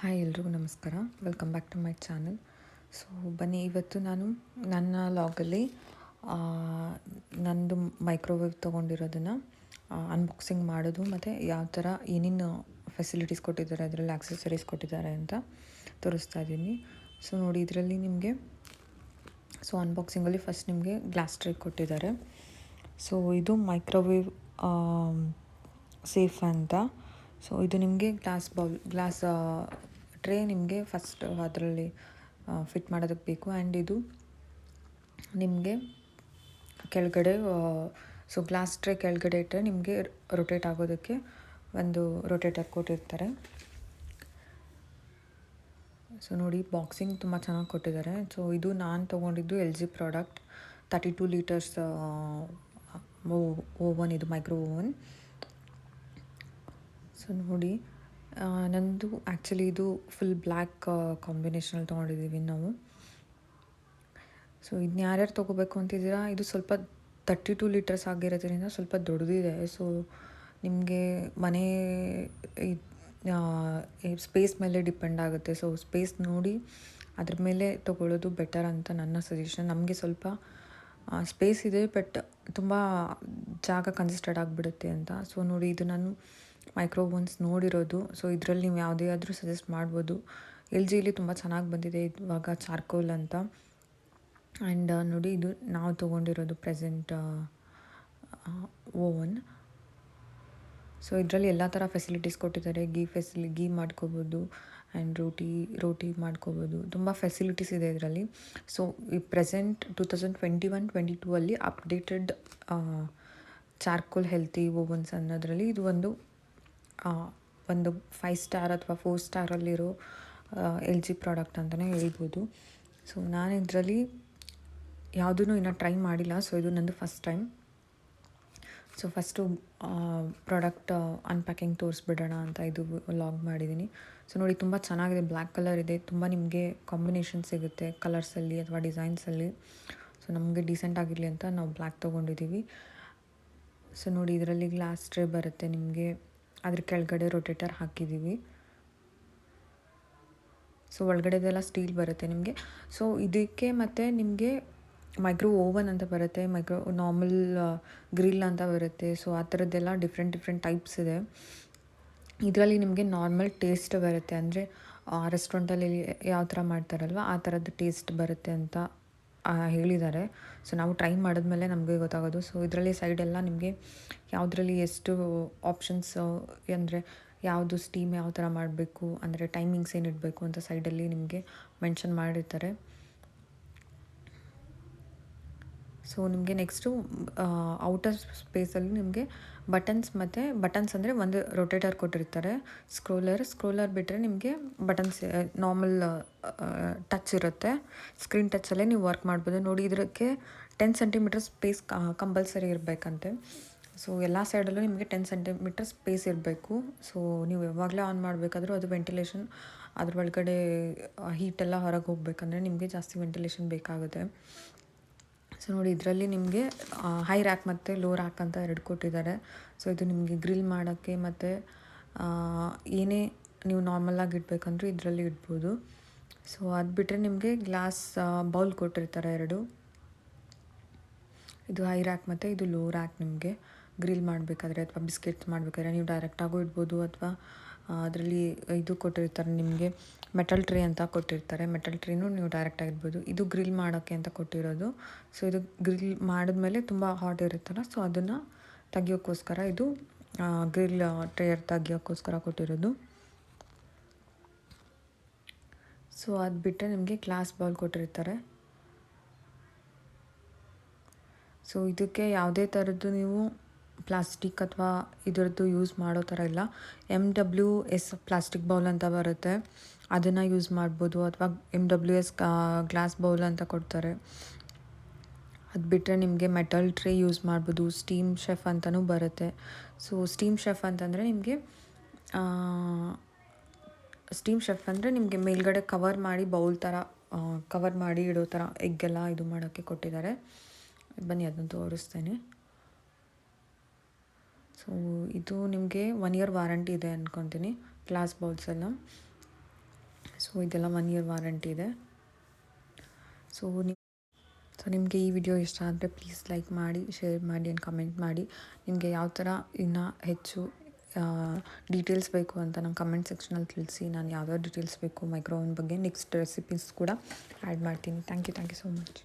Hi ಎಲ್ರಿಗೂ ನಮಸ್ಕಾರ. Welcome back to my channel. So ಬನ್ನಿ, ಇವತ್ತು ನಾನು ನನ್ನ ಲಾಗಲ್ಲಿ ನಂದು ಮೈಕ್ರೋವೇವ್ ತೊಗೊಂಡಿರೋದನ್ನು ಅನ್ಬಾಕ್ಸಿಂಗ್ ಮಾಡೋದು ಮತ್ತು ಯಾವ ಥರ ಏನೇನು ಫೆಸಿಲಿಟೀಸ್ ಕೊಟ್ಟಿದ್ದಾರೆ, ಅದರಲ್ಲಿ ಆಕ್ಸೆಸರೀಸ್ ಕೊಟ್ಟಿದ್ದಾರೆ ಅಂತ ತೋರಿಸ್ತಾ ಇದ್ದೀನಿ. ಸೊ ನೋಡಿ, ಇದರಲ್ಲಿ ನಿಮಗೆ ಅನ್ಬಾಕ್ಸಿಂಗಲ್ಲಿ ಫಸ್ಟ್ ನಿಮಗೆ ಗ್ಲಾಸ್ ಟ್ರೇ ಕೊಟ್ಟಿದ್ದಾರೆ. ಸೊ ಇದು ಮೈಕ್ರೋವೇವ್ ಸೇಫ್ ಅಂತ. ಸೊ ಇದು ನಿಮಗೆ ಗ್ಲಾಸ್ ಟ್ರೇ ನಿಮಗೆ ಫಸ್ಟ್ ಅದರಲ್ಲಿ ಫಿಟ್ ಮಾಡೋದಕ್ಕೆ ಬೇಕು. ಆ್ಯಂಡ್ ಇದು ನಿಮಗೆ ಕೆಳಗಡೆ ಗ್ಲಾಸ್ ಟ್ರೇ ಕೆಳಗಡೆ ಇಟ್ಟರೆ ನಿಮಗೆ ರೊಟೇಟ್ ಆಗೋದಕ್ಕೆ ಒಂದು ರೊಟೇಟರ್ ಕೊಟ್ಟಿರ್ತಾರೆ. ಸೊ ನೋಡಿ, ಬಾಕ್ಸಿಂಗ್ ತುಂಬ ಚೆನ್ನಾಗಿ ಕೊಟ್ಟಿದ್ದಾರೆ. ಸೊ ಇದು ನಾನು ತೊಗೊಂಡಿದ್ದು LG ಪ್ರಾಡಕ್ಟ್ 32 ಲೀಟರ್ಸ್ ಓವನ್, ಇದು ಮೈಕ್ರೋ ಓವನ್. ಸೊ ನೋಡಿ, ನಂದು ಆ್ಯಕ್ಚುಲಿ ಇದು ಫುಲ್ ಬ್ಲ್ಯಾಕ್ ಕಾಂಬಿನೇಷನಲ್ಲಿ ತೊಗೊಂಡಿದ್ದೀವಿ ನಾವು. ಸೊ ಇದನ್ನ ಯಾರ್ಯಾರು ತೊಗೋಬೇಕು ಅಂತಿದ್ದೀರಾ, ಇದು ಸ್ವಲ್ಪ 32 ಲೀಟರ್ಸ್ ಆಗಿರೋದ್ರಿಂದ ಸ್ವಲ್ಪ ದೊಡ್ಡದಿದೆ. ಸೊ ನಿಮಗೆ ಮನೆ ಸ್ಪೇಸ್ ಮೇಲೆ ಡಿಪೆಂಡ್ ಆಗುತ್ತೆ. ಸೊ ಸ್ಪೇಸ್ ನೋಡಿ ಅದ್ರ ಮೇಲೆ ತೊಗೊಳ್ಳೋದು ಬೆಟರ್ ಅಂತ ನನ್ನ ಸಜೆಷನ್. ನಮಗೆ ಸ್ವಲ್ಪ ಸ್ಪೇಸ್ ಇದೆ, ಬಟ್ ತುಂಬ ಜಾಗ ಕನ್ಸಿಸ್ಟೆಡ್ ಆಗಿಬಿಡುತ್ತೆ ಅಂತ. ಸೊ ನೋಡಿ, ಇದು ನಾನು ಮೈಕ್ರೋ ಓವನ್ಸ್ ನೋಡಿರೋದು. ಸೊ ಇದರಲ್ಲಿ ನೀವು ಯಾವುದೇ ಆದರೂ ಸಜೆಸ್ಟ್ ಮಾಡ್ಬೋದು. LGಲಿ ತುಂಬ ಚೆನ್ನಾಗಿ ಬಂದಿದೆ ಇವಾಗ ಚಾರ್ಕೋಲ್ ಅಂತ. ಆ್ಯಂಡ್ ನೋಡಿ, ಇದು ನಾವು ತೊಗೊಂಡಿರೋದು ಪ್ರೆಸೆಂಟ್ ಓವನ್. ಸೊ ಇದರಲ್ಲಿ ಎಲ್ಲ ಥರ ಫೆಸಿಲಿಟೀಸ್ ಕೊಟ್ಟಿದ್ದಾರೆ. ಗೀ ಮಾಡ್ಕೋಬೋದು ಆ್ಯಂಡ್ ರೋಟಿ ಮಾಡ್ಕೋಬೋದು. ತುಂಬ ಫೆಸಿಲಿಟೀಸ್ ಇದೆ ಇದರಲ್ಲಿ. ಸೊ ಈ ಪ್ರೆಸೆಂಟ್ 2021-22 ಅಲ್ಲಿ ಅಪ್ಡೇಟೆಡ್ ಚಾರ್ಕೋಲ್ ಹೆಲ್ತಿ ಓವನ್ಸ್ ಅನ್ನೋದರಲ್ಲಿ ಇದು ಒಂದು 5 ಸ್ಟಾರ್ ಅಥವಾ 4 ಸ್ಟಾರಲ್ಲಿರೋ LG ಪ್ರಾಡಕ್ಟ್ ಅಂತಲೇ ಹೇಳ್ಬೋದು. ಸೊ ನಾನು ಇದರಲ್ಲಿ ಯಾವುದೂ ಇನ್ನೂ ಟ್ರೈ ಮಾಡಿಲ್ಲ. ಸೊ ಇದು ನಂದು first time. So first product unpacking ತೋರಿಸ್ಬಿಡೋಣ ಅಂತ ಇದು ಲಾಗ್ ಮಾಡಿದ್ದೀನಿ. ಸೊ ನೋಡಿ, ತುಂಬ ಚೆನ್ನಾಗಿದೆ. ಬ್ಲ್ಯಾಕ್ ಕಲರ್ ಇದೆ. ತುಂಬ ನಿಮಗೆ ಕಾಂಬಿನೇಷನ್ ಸಿಗುತ್ತೆ ಕಲರ್ಸಲ್ಲಿ ಅಥವಾ ಡಿಸೈನ್ಸಲ್ಲಿ. ಸೊ ನಮಗೆ ಡೀಸೆಂಟ್ ಆಗಿರಲಿ ಅಂತ ನಾವು ಬ್ಲ್ಯಾಕ್ ತೊಗೊಂಡಿದ್ದೀವಿ. ಸೊ ನೋಡಿ, ಇದರಲ್ಲಿ ಗ್ಲಾಸ್ ಟ್ರೇ ಬರುತ್ತೆ ನಿಮಗೆ. ಅದ್ರ ಕೆಳಗಡೆ ರೊಟೇಟರ್ ಹಾಕಿದ್ದೀವಿ. ಸೊ ಒಳಗಡೆದೆಲ್ಲ ಸ್ಟೀಲ್ ಬರುತ್ತೆ ನಿಮಗೆ. ಸೊ ಇದಕ್ಕೆ ಮತ್ತು ನಿಮಗೆ ಮೈಕ್ರೋ ಓವನ್ ಅಂತ ಬರುತ್ತೆ, ನಾರ್ಮಲ್ ಗ್ರಿಲ್ ಅಂತ ಬರುತ್ತೆ. ಸೊ ಆ ಥರದ್ದೆಲ್ಲ ಡಿಫ್ರೆಂಟ್ ಟೈಪ್ಸ್ ಇದೆ. ಇದರಲ್ಲಿ ನಿಮಗೆ ನಾರ್ಮಲ್ ಟೇಸ್ಟ್ ಬರುತ್ತೆ, ಅಂದರೆ ರೆಸ್ಟೋರೆಂಟಲ್ಲಿ ಯಾವ ಥರ ಮಾಡ್ತಾರಲ್ವ ಆ ಥರದ್ದು ಟೇಸ್ಟ್ ಬರುತ್ತೆ ಅಂತ ಹೇಳಿದ್ದಾರೆ. ಸೊ ನಾವು ಟ್ರೈ ಮಾಡಿದ್ಮೇಲೆ ನಮಗೆ ಗೊತ್ತಾಗೋದು. ಸೊ ಇದರಲ್ಲಿ ಸೈಡೆಲ್ಲ ನಿಮಗೆ ಯಾವುದರಲ್ಲಿ ಎಷ್ಟು ಆಪ್ಷನ್ಸ್, ಅಂದರೆ ಯಾವುದು ಸ್ಟೀಮ್ ಯಾವ ಥರ ಮಾಡಬೇಕು, ಅಂದರೆ ಟೈಮಿಂಗ್ಸ್ ಏನು ಇಡಬೇಕು ಅಂತ ಸೈಡಲ್ಲಿ ನಿಮಗೆ ಮೆನ್ಷನ್ ಮಾಡಿರ್ತಾರೆ. ಸೊ ನಿಮಗೆ ನೆಕ್ಸ್ಟು ಔಟರ್ ಸ್ಪೇಸಲ್ಲಿ ನಿಮಗೆ ಬಟನ್ಸ್ ಅಂದರೆ ಒಂದು ರೊಟೇಟರ್ ಕೊಟ್ಟಿರ್ತಾರೆ. ಸ್ಕ್ರೋಲರ್ ಬಿಟ್ಟರೆ ನಿಮಗೆ ಬಟನ್ಸ್ ನಾರ್ಮಲ್ ಟಚ್ ಇರುತ್ತೆ. ಸ್ಕ್ರೀನ್ ಟಚಲ್ಲೇ ನೀವು ವರ್ಕ್ ಮಾಡ್ಬೋದು. ನೋಡಿ, ಇದಕ್ಕೆ 10 ಸೆಂಟಿಮೀಟರ್ ಸ್ಪೇಸ್ ಕಂಪಲ್ಸರಿ ಇರಬೇಕಂತೆ. ಸೊ ಎಲ್ಲ ಸೈಡಲ್ಲೂ ನಿಮಗೆ 10 ಸೆಂಟಿಮೀಟರ್ ಸ್ಪೇಸ್ ಇರಬೇಕು. ಸೊ ನೀವು ಯಾವಾಗಲೇ ಆನ್ ಮಾಡಬೇಕಾದ್ರೂ ಅದು ವೆಂಟಿಲೇಷನ್, ಅದ್ರ ಒಳಗಡೆ ಹೀಟೆಲ್ಲ ಹೊರಗೆ ಹೋಗ್ಬೇಕಂದ್ರೆ ನಿಮಗೆ ಜಾಸ್ತಿ ವೆಂಟಿಲೇಷನ್ ಬೇಕಾಗುತ್ತೆ. ಸೊ ನೋಡಿ, ಇದರಲ್ಲಿ ನಿಮಗೆ ಹೈ ರ್ಯಾಕ್ ಮತ್ತು ಲೋ ರ್ಯಾಕ್ ಅಂತ 2 ಕೊಟ್ಟಿದ್ದಾರೆ. ಸೊ ಇದು ನಿಮಗೆ ಗ್ರಿಲ್ ಮಾಡೋಕ್ಕೆ ಮತ್ತು ಏನೇ ನೀವು ನಾರ್ಮಲಾಗಿ ಇಡಬೇಕಂದ್ರೂ ಇದರಲ್ಲಿ ಇಡ್ಬೋದು. ಸೊ ಅದು ಬಿಟ್ಟರೆ ನಿಮಗೆ ಗ್ಲಾಸ್ ಬೌಲ್ ಕೊಟ್ಟಿರ್ತಾರೆ 2. ಇದು ಹೈ ರ್ಯಾಕ್ ಮತ್ತು ಇದು ಲೋ ರ್ಯಾಕ್. ನಿಮಗೆ ಗ್ರಿಲ್ ಮಾಡಬೇಕಾದ್ರೆ ಅಥವಾ ಬಿಸ್ಕೆಟ್ಸ್ ಮಾಡಬೇಕಾದ್ರೆ ನೀವು ಡೈರೆಕ್ಟಾಗೂ ಇಡ್ಬೋದು, ಅಥವಾ ಅದರಲ್ಲಿ ಇದು ಕೊಟ್ಟಿರ್ತಾರೆ ನಿಮಗೆ ಮೆಟಲ್ ಟ್ರೇ ಅಂತ ಕೊಟ್ಟಿರ್ತಾರೆ. ಮೆಟಲ್ ಟ್ರೇನೂ ನೀವು ಡೈರೆಕ್ಟಾಗಿ ಇಡ್ಬೋದು. ಇದು ಗ್ರಿಲ್ ಮಾಡೋಕ್ಕೆ ಅಂತ ಕೊಟ್ಟಿರೋದು. ಸೊ ಇದು ಗ್ರಿಲ್ ಮಾಡಿದ್ಮೇಲೆ ತುಂಬ ಹಾಟ್ ಇರುತ್ತಲ್ಲ, ಸೊ ಅದನ್ನು ತೆಗಿಯೋಕ್ಕೋಸ್ಕರ ಇದು ಗ್ರಿಲ್ ಟ್ರೇಯರ್ ತೆಗಿಯೋಕ್ಕೋಸ್ಕರ ಕೊಟ್ಟಿರೋದು. ಸೊ ಅದು ಬಿಟ್ಟರೆ ನಿಮಗೆ ಗ್ಲಾಸ್ ಬೌಲ್ ಕೊಟ್ಟಿರ್ತಾರೆ. ಸೊ ಇದಕ್ಕೆ ಯಾವುದೇ ಥರದ್ದು ನೀವು ಪ್ಲಾಸ್ಟಿಕ್ ಅಥವಾ ಇದರದ್ದು ಯೂಸ್ ಮಾಡೋ ಥರ ಇಲ್ಲ. MWS ಪ್ಲಾಸ್ಟಿಕ್ ಬೌಲ್ ಅಂತ ಬರುತ್ತೆ, ಅದನ್ನು ಯೂಸ್ ಮಾಡ್ಬೋದು, ಅಥವಾ MWS ಗ್ಲಾಸ್ ಬೌಲ್ ಅಂತ ಕೊಡ್ತಾರೆ. ಅದು ಬಿಟ್ಟರೆ ನಿಮಗೆ ಮೆಟಲ್ ಟ್ರೇ ಯೂಸ್ ಮಾಡ್ಬೋದು. ಸ್ಟೀಮ್ ಶೆಫ್ ಅಂತಲೂ ಬರುತ್ತೆ. ಸೊ ಸ್ಟೀಮ್ ಶೆಫ್ ಅಂತಂದರೆ ನಿಮಗೆ ಮೇಲ್ಗಡೆ ಕವರ್ ಮಾಡಿ ಬೌಲ್ ಥರ ಕವರ್ ಮಾಡಿ ಇಡೋ ಥರ ಎಗ್ಗೆಲ್ಲ ಇದು ಮಾಡೋಕ್ಕೆ ಕೊಟ್ಟಿದ್ದಾರೆ. ಬನ್ನಿ ಅದನ್ನು ತೋರಿಸ್ತೇನೆ. ಸೊ ಇದು ನಿಮಗೆ 1 ಇಯರ್ ವಾರಂಟಿ ಇದೆ ಅಂದ್ಕೊತೀನಿ ಗ್ಲಾಸ್ ಬೌಲ್ಸ್ ಎಲ್ಲ. ಸೊ ಇದೆಲ್ಲ 1 ಇಯರ್ ವಾರಂಟಿ ಇದೆ. ಸೊ ನಿಮಗೆ ಈ ವಿಡಿಯೋ ಇಷ್ಟ ಆದರೆ ಪ್ಲೀಸ್ ಲೈಕ್ ಮಾಡಿ, ಶೇರ್ ಮಾಡಿ ಆ್ಯಂಡ್ ಕಮೆಂಟ್ ಮಾಡಿ. ನಿಮಗೆ ಯಾವ ಥರ ಇನ್ನೂ ಹೆಚ್ಚು ಡೀಟೇಲ್ಸ್ ಬೇಕು ಅಂತ ನಂಗೆ ಕಮೆಂಟ್ ಸೆಕ್ಷನಲ್ಲಿ ತಿಳಿಸಿ. ನಾನು ಯಾವ್ಯಾವ ಡೀಟೇಲ್ಸ್ ಬೇಕು ಮೈಕ್ರೋ ಓವನ್ ಬಗ್ಗೆ ನೆಕ್ಸ್ಟ್ ರೆಸಿಪೀಸ್ ಕೂಡ ಆ್ಯಡ್ ಮಾಡ್ತೀನಿ. Thank you so much.